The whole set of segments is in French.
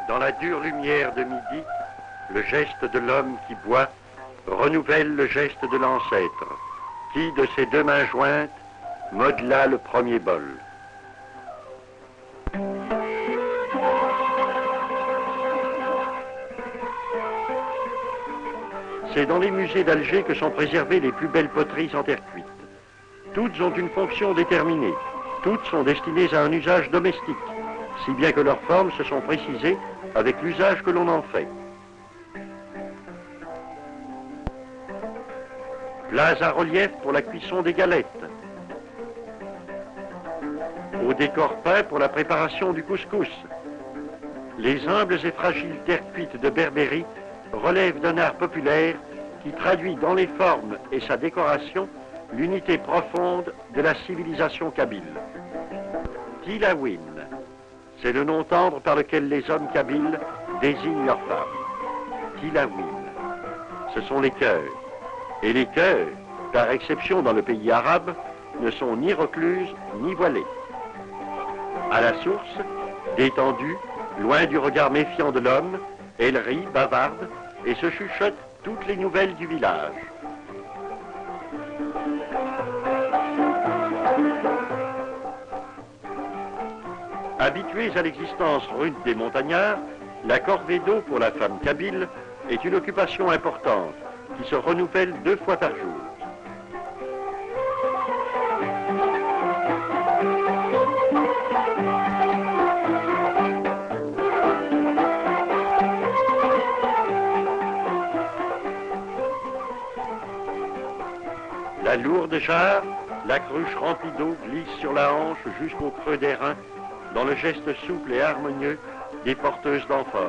Dans la dure lumière de midi, le geste de l'homme qui boit renouvelle le geste de l'ancêtre, qui, de ses deux mains jointes, modela le premier bol. C'est dans les musées d'Alger que sont préservées les plus belles poteries en terre cuite. Toutes ont une fonction déterminée, toutes sont destinées à un usage domestique, si bien que leurs formes se sont précisées avec l'usage que l'on en fait. Plats à relief pour la cuisson des galettes. Au décor peint pour la préparation du couscous. Les humbles et fragiles terres cuites de Berbérie relèvent d'un art populaire qui traduit dans les formes et sa décoration l'unité profonde de la civilisation kabyle. Tilawin, c'est le nom tendre par lequel les hommes kabyles désignent leurs femmes. Tilawin, ce sont les cœurs. Et les cœurs, par exception dans le pays arabe, ne sont ni recluses ni voilées. À la source, détendue, loin du regard méfiant de l'homme, elle rit, bavarde et se chuchote toutes les nouvelles du village. Habitués à l'existence rude des montagnards, la corvée d'eau pour la femme kabyle est une occupation importante qui se renouvelle 2 fois par jour. La lourde jarre, la cruche remplie d'eau glisse sur la hanche jusqu'au creux des reins dans le geste souple et harmonieux des porteuses d'amphores.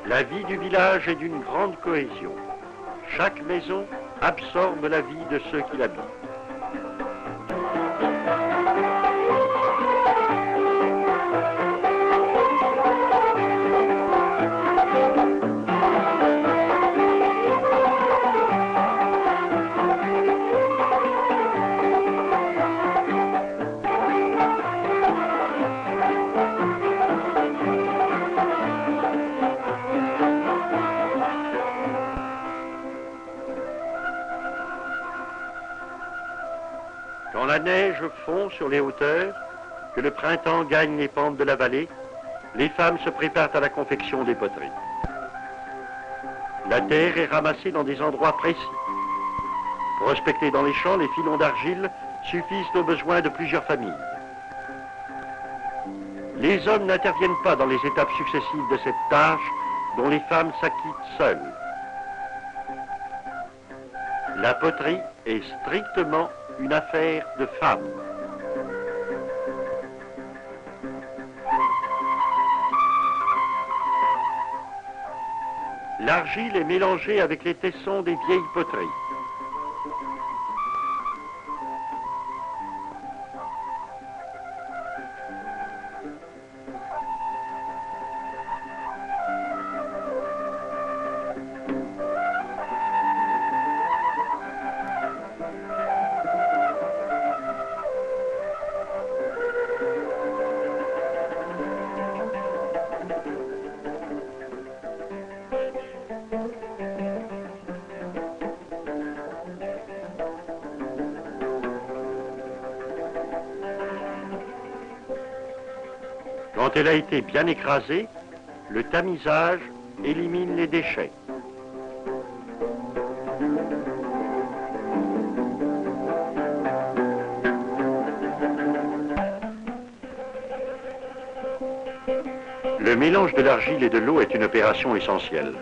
La vie du village est d'une grande cohésion. Chaque maison absorbe la vie de ceux qui l'habitent. Quand la neige fond sur les hauteurs, que le printemps gagne les pentes de la vallée, les femmes se préparent à la confection des poteries. La terre est ramassée dans des endroits précis. Prospectés dans les champs, les filons d'argile suffisent aux besoins de plusieurs familles. Les hommes n'interviennent pas dans les étapes successives de cette tâche dont les femmes s'acquittent seules. La poterie est strictement une affaire de femmes. L'argile est mélangée avec les tessons des vieilles poteries. Quand elle a été bien écrasée, le tamisage élimine les déchets. Le mélange de l'argile et de l'eau est une opération essentielle.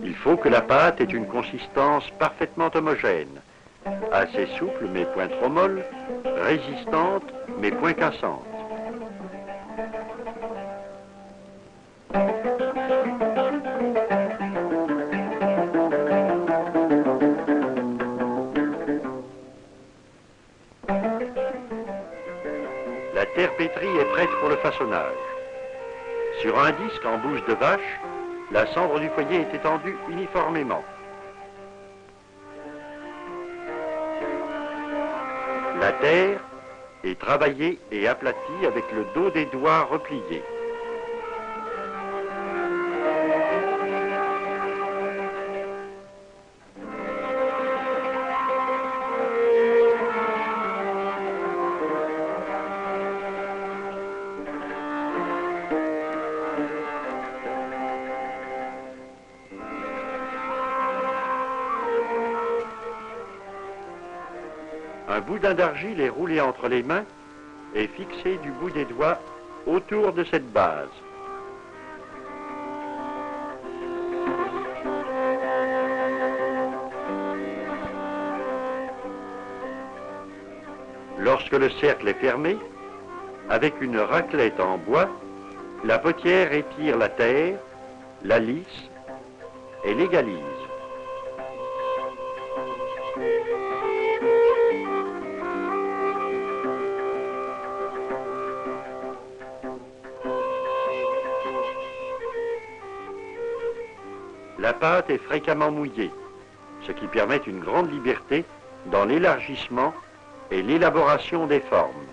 Il faut que la pâte ait une consistance parfaitement homogène, assez souple mais point trop molle, résistante mais point cassante. La terre pétrie est prête pour le façonnage. Sur un disque en bouche de vache, La cendre du foyer est étendue uniformément. La terre est travaillée et aplatie avec le dos des doigts repliés. Un boudin d'argile est roulé entre les mains et fixé du bout des doigts autour de cette base. Lorsque le cercle est fermé, avec une raclette en bois, la potière étire la terre, la lisse et l'égalise. La pâte est fréquemment mouillée, ce qui permet une grande liberté dans l'élargissement et l'élaboration des formes.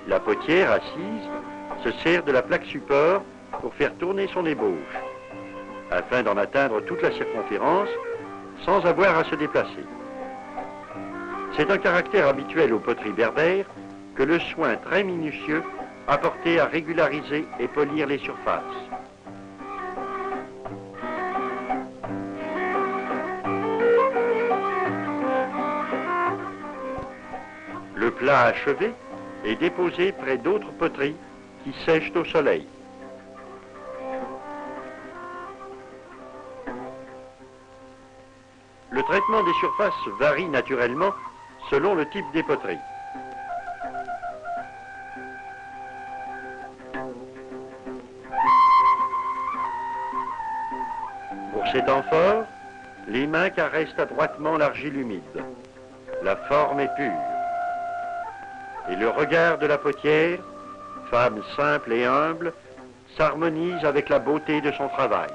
La potière assise se sert de la plaque support pour faire tourner son ébauche, afin d'en atteindre toute la circonférence sans avoir à se déplacer. C'est un caractère habituel aux poteries berbères que le soin très minutieux apporté à régulariser et polir les surfaces. Le plat achevé est déposé près d'autres poteries qui sèchent au soleil. Le traitement des surfaces varie naturellement selon le type des poteries. Pour cet amphore, les mains caressent adroitement l'argile humide. La forme est pure. Et le regard de la potière, femme simple et humble, s'harmonise avec la beauté de son travail.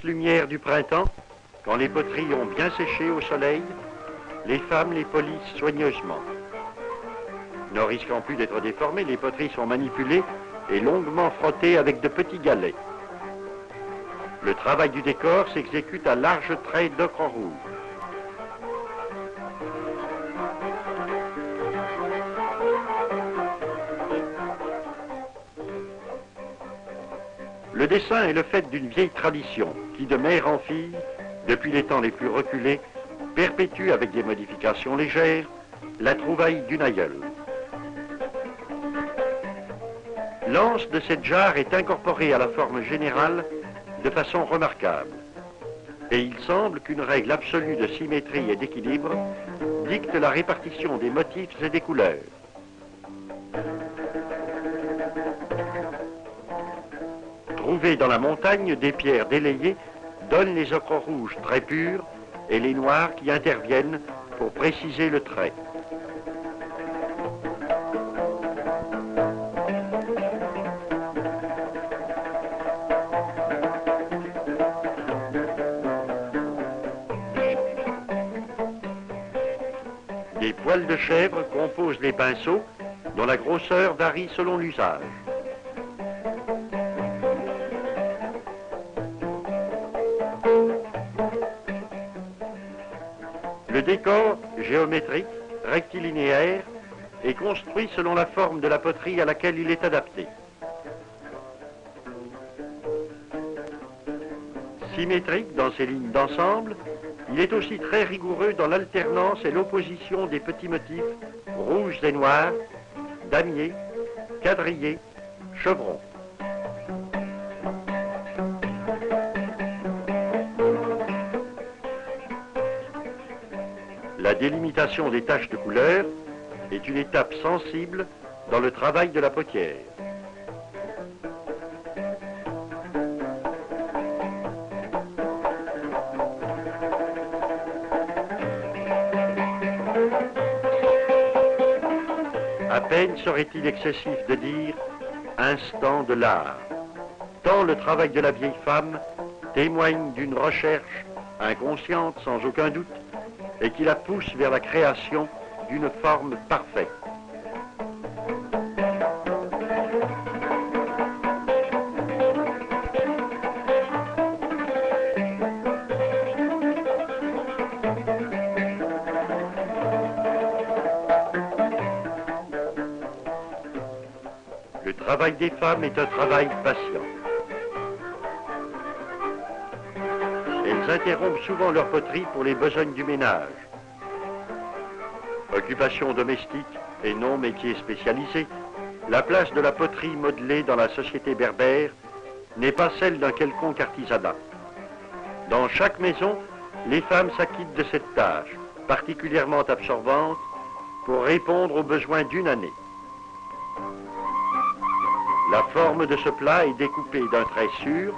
Lumière du printemps, quand les poteries ont bien séché au soleil, les femmes les polissent soigneusement. Ne risquant plus d'être déformées, les poteries sont manipulées et longuement frottées avec de petits galets. Le travail du décor s'exécute à larges traits d'ocre rouge. Le dessin est le fait d'une vieille tradition qui, de mère en fille, depuis les temps les plus reculés, perpétue avec des modifications légères la trouvaille d'une aïeule. L'anse de cette jarre est incorporée à la forme générale de façon remarquable. Et il semble qu'une règle absolue de symétrie et d'équilibre dicte la répartition des motifs et des couleurs. Trouver dans la montagne des pierres délayées donne les ocres rouges très purs et les noirs qui interviennent pour préciser le trait. Des poils de chèvre composent les pinceaux, dont la grosseur varie selon l'usage. Le décor géométrique, rectilinéaire, est construit selon la forme de la poterie à laquelle il est adapté. Symétrique dans ses lignes d'ensemble, il est aussi très rigoureux dans l'alternance et l'opposition des petits motifs rouges et noirs, damiers, quadrillés, chevrons. La délimitation des taches de couleur est une étape sensible dans le travail de la potière. À peine serait-il excessif de dire « instant de l'art », tant le travail de la vieille femme témoigne d'une recherche inconsciente sans aucun doute et qui la pousse vers la création d'une forme parfaite. Le travail des femmes est un travail patient. Elles interrompent souvent leur poterie pour les besognes du ménage. Occupation domestique et non métier spécialisé, la place de la poterie modelée dans la société berbère n'est pas celle d'un quelconque artisanat. Dans chaque maison, les femmes s'acquittent de cette tâche, particulièrement absorbante, pour répondre aux besoins d'une année. La forme de ce plat est découpée d'un trait sûr,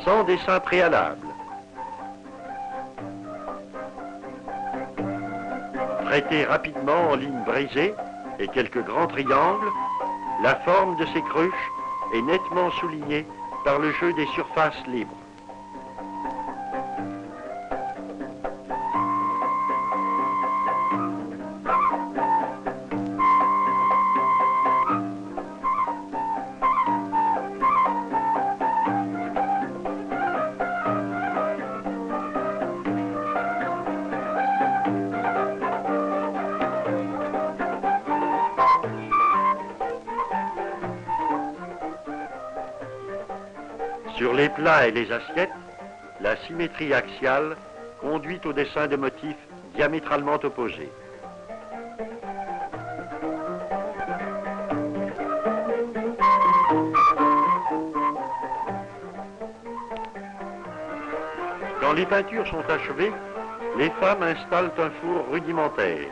sans dessin préalable. Traité rapidement en lignes brisées et quelques grands triangles, la forme de ces cruches est nettement soulignée par le jeu des surfaces libres. Sur les plats et les assiettes, la symétrie axiale conduit au dessin de motifs diamétralement opposés. Quand les peintures sont achevées, les femmes installent un four rudimentaire.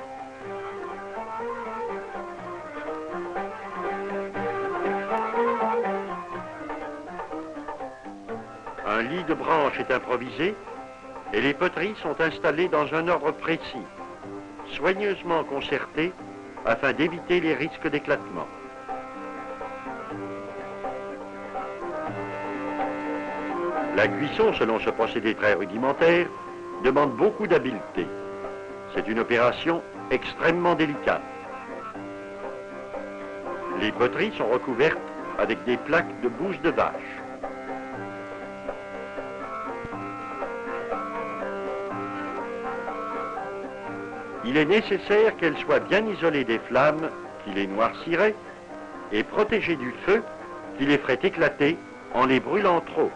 Un lit de branches est improvisé et les poteries sont installées dans un ordre précis, soigneusement concerté afin d'éviter les risques d'éclatement. La cuisson, selon ce procédé très rudimentaire, demande beaucoup d'habileté. C'est une opération extrêmement délicate. Les poteries sont recouvertes avec des plaques de bouse de vache. Il est nécessaire qu'elles soient bien isolées des flammes qui les noirciraient et protégées du feu qui les ferait éclater en les brûlant trop.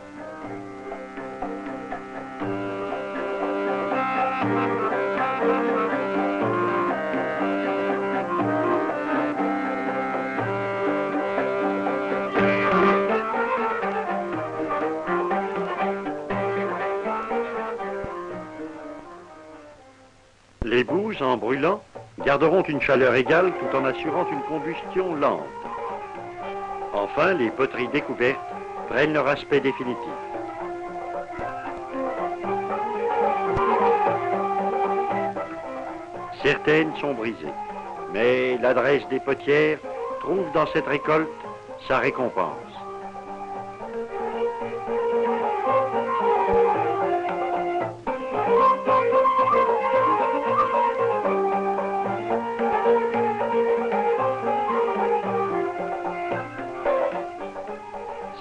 Les bouses, en brûlant, garderont une chaleur égale tout en assurant une combustion lente. Enfin, les poteries découvertes prennent leur aspect définitif. Certaines sont brisées, mais l'adresse des potières trouve dans cette récolte sa récompense.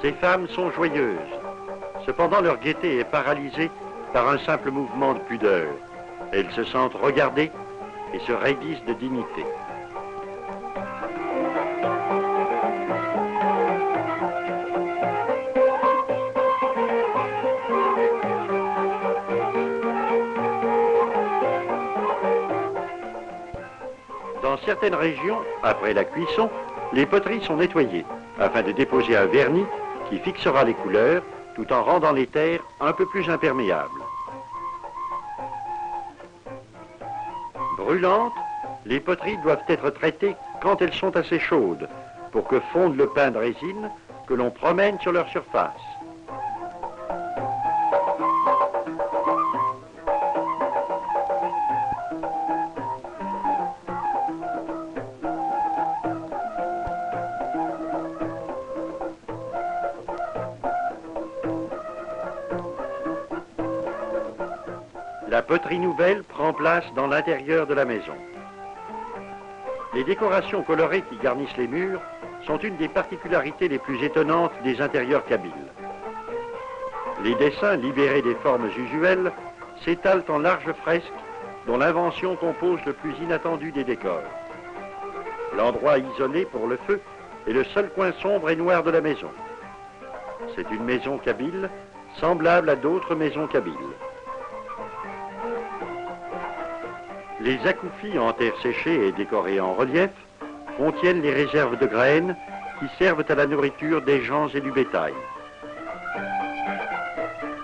Ces femmes sont joyeuses. Cependant, leur gaieté est paralysée par un simple mouvement de pudeur. Elles se sentent regardées et se raidissent de dignité. Dans certaines régions, après la cuisson, les poteries sont nettoyées afin de déposer un vernis qui fixera les couleurs tout en rendant les terres un peu plus imperméables. Brûlantes, les poteries doivent être traitées quand elles sont assez chaudes pour que fonde le pain de résine que l'on promène sur leur surface. La poterie nouvelle prend place dans l'intérieur de la maison. Les décorations colorées qui garnissent les murs sont une des particularités les plus étonnantes des intérieurs kabyles. Les dessins libérés des formes usuelles s'étalent en larges fresques dont l'invention compose le plus inattendu des décors. L'endroit isolé pour le feu est le seul coin sombre et noir de la maison. C'est une maison kabyle semblable à d'autres maisons kabyles. Les akoufis en terre séchée et décorés en relief contiennent les réserves de graines qui servent à la nourriture des gens et du bétail.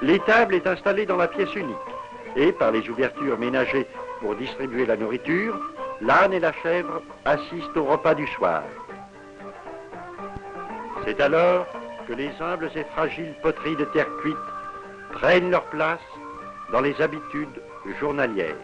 L'étable est installée dans la pièce unique et, par les ouvertures ménagées pour distribuer la nourriture, l'âne et la chèvre assistent au repas du soir. C'est alors que les humbles et fragiles poteries de terre cuite prennent leur place dans les habitudes journalières.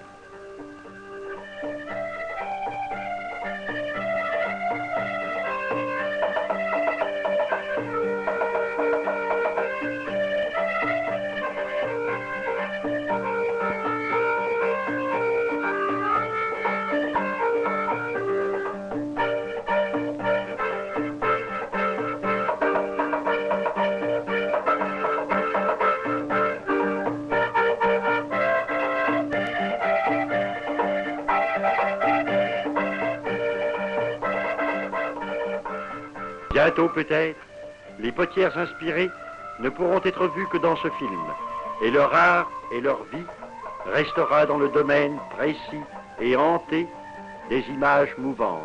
Bientôt peut-être, les potières inspirées ne pourront être vues que dans ce film, et leur art et leur vie restera dans le domaine précis et hanté des images mouvantes.